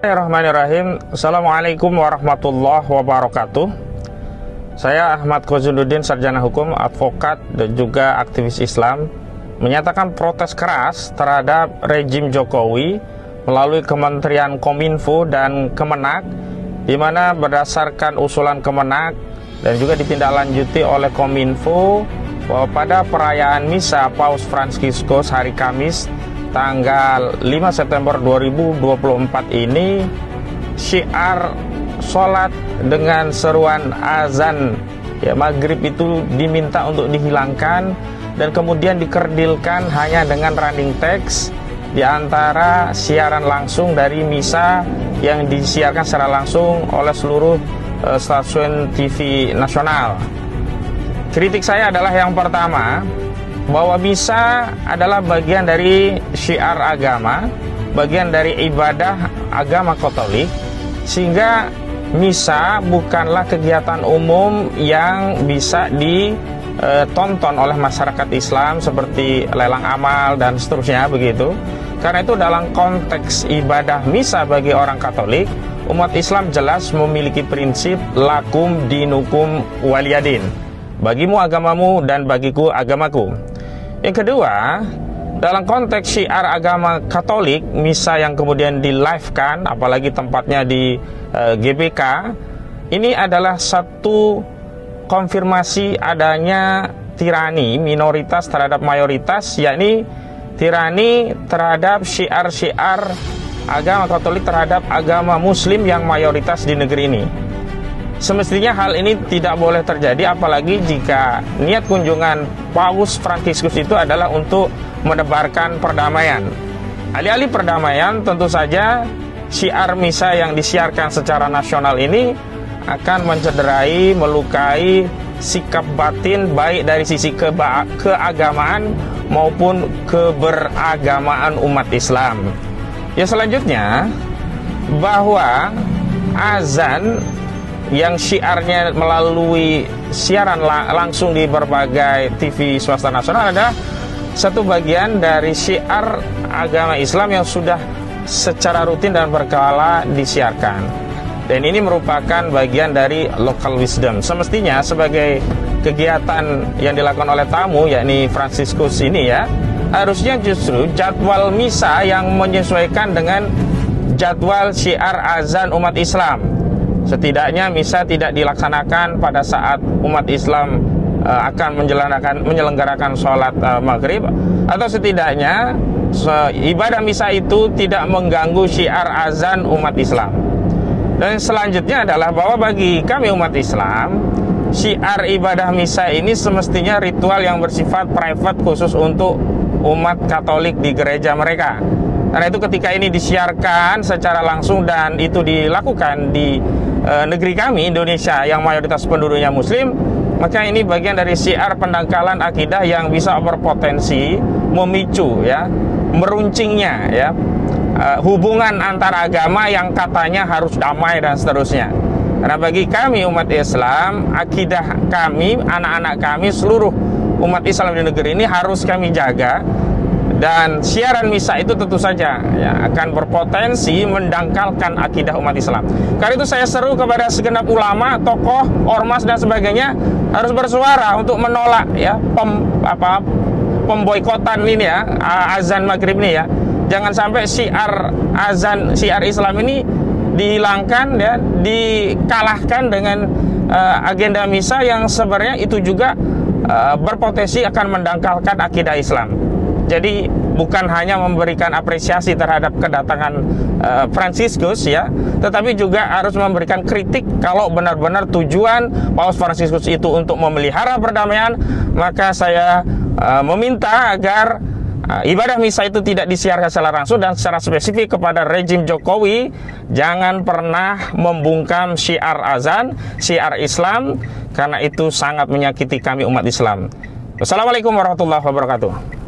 Bismillahirrahmanirrahim. Assalamualaikum warahmatullahi wabarakatuh. Saya Ahmad Kozuddin, sarjana hukum, advokat, dan juga aktivis Islam, menyatakan protes keras terhadap rejim Jokowi melalui Kementerian Kominfo dan Kemenak, di mana berdasarkan usulan Kemenak dan juga ditindaklanjuti oleh Kominfo bahwa pada perayaan Misa Paus Fransiskus hari Kamis tanggal 5 September 2024 ini, syiar sholat dengan seruan azan maghrib itu diminta untuk dihilangkan dan kemudian dikerdilkan hanya dengan running text di antara siaran langsung dari Misa yang disiarkan secara langsung oleh seluruh stasiun TV nasional. Kritik saya adalah yang pertama, bahwa Misa adalah bagian dari syiar agama, bagian dari ibadah agama Katolik, sehingga Misa bukanlah kegiatan umum yang bisa ditonton oleh masyarakat Islam seperti lelang amal dan seterusnya begitu. Karena itu dalam konteks ibadah Misa bagi orang Katolik, umat Islam jelas memiliki prinsip lakum dinukum waliyadin, bagimu agamamu dan bagiku agamaku. Yang kedua, dalam konteks syiar agama Katolik, Misa yang kemudian di-live-kan, apalagi tempatnya di GBK, ini adalah satu konfirmasi adanya tirani minoritas terhadap mayoritas, yakni tirani terhadap syiar-syiar agama Katolik terhadap agama Muslim yang mayoritas di negeri ini. Semestinya hal ini tidak boleh terjadi, apalagi jika niat kunjungan Paus Fransiskus itu adalah untuk menebarkan perdamaian. Alih-alih perdamaian, tentu saja syiar Misa yang disiarkan secara nasional ini akan mencederai, melukai sikap batin baik dari sisi keagamaan maupun keberagamaan umat Islam. Ya, selanjutnya, bahwa azan yang syiarnya melalui siaran langsung di berbagai TV swasta nasional adalah satu bagian dari syiar agama Islam yang sudah secara rutin dan berkala disiarkan. Dan ini merupakan bagian dari local wisdom. Semestinya sebagai kegiatan yang dilakukan oleh tamu, yakni Fransiskus ini harusnya justru jadwal Misa yang menyesuaikan dengan jadwal syiar azan umat Islam. Setidaknya Misa tidak dilaksanakan pada saat umat Islam akan menyelenggarakan sholat maghrib, atau setidaknya ibadah Misa itu tidak mengganggu syiar azan umat Islam. Dan selanjutnya adalah bahwa bagi kami umat Islam, syiar ibadah Misa ini semestinya ritual yang bersifat private khusus untuk umat Katolik di gereja mereka. Karena itu ketika ini disiarkan secara langsung dan itu dilakukan di negeri kami Indonesia yang mayoritas penduduknya Muslim, maka ini bagian dari syiar pendangkalan akidah yang bisa berpotensi memicu meruncingnya hubungan antar agama yang katanya harus damai dan seterusnya. Karena bagi kami umat Islam, akidah kami, anak-anak kami, seluruh umat Islam di negeri ini harus kami jaga. Dan siaran Misa itu tentu saja akan berpotensi mendangkalkan akidah umat Islam. Karena itu saya seru kepada segenap ulama, tokoh, ormas dan sebagainya harus bersuara untuk menolak pemboikotan ini azan maghrib ini Jangan sampai syiar Islam ini dihilangkan dikalahkan dengan agenda Misa yang sebenarnya itu juga berpotensi akan mendangkalkan akidah Islam. Jadi bukan hanya memberikan apresiasi terhadap kedatangan Fransiskus tetapi juga harus memberikan kritik kalau benar-benar tujuan Paus Fransiskus itu untuk memelihara perdamaian. Maka saya meminta agar ibadah Misa itu tidak disiarkan secara langsung, dan secara spesifik kepada rejim Jokowi, jangan pernah membungkam syiar azan, syiar Islam, karena itu sangat menyakiti kami umat Islam. Wassalamualaikum warahmatullahi wabarakatuh.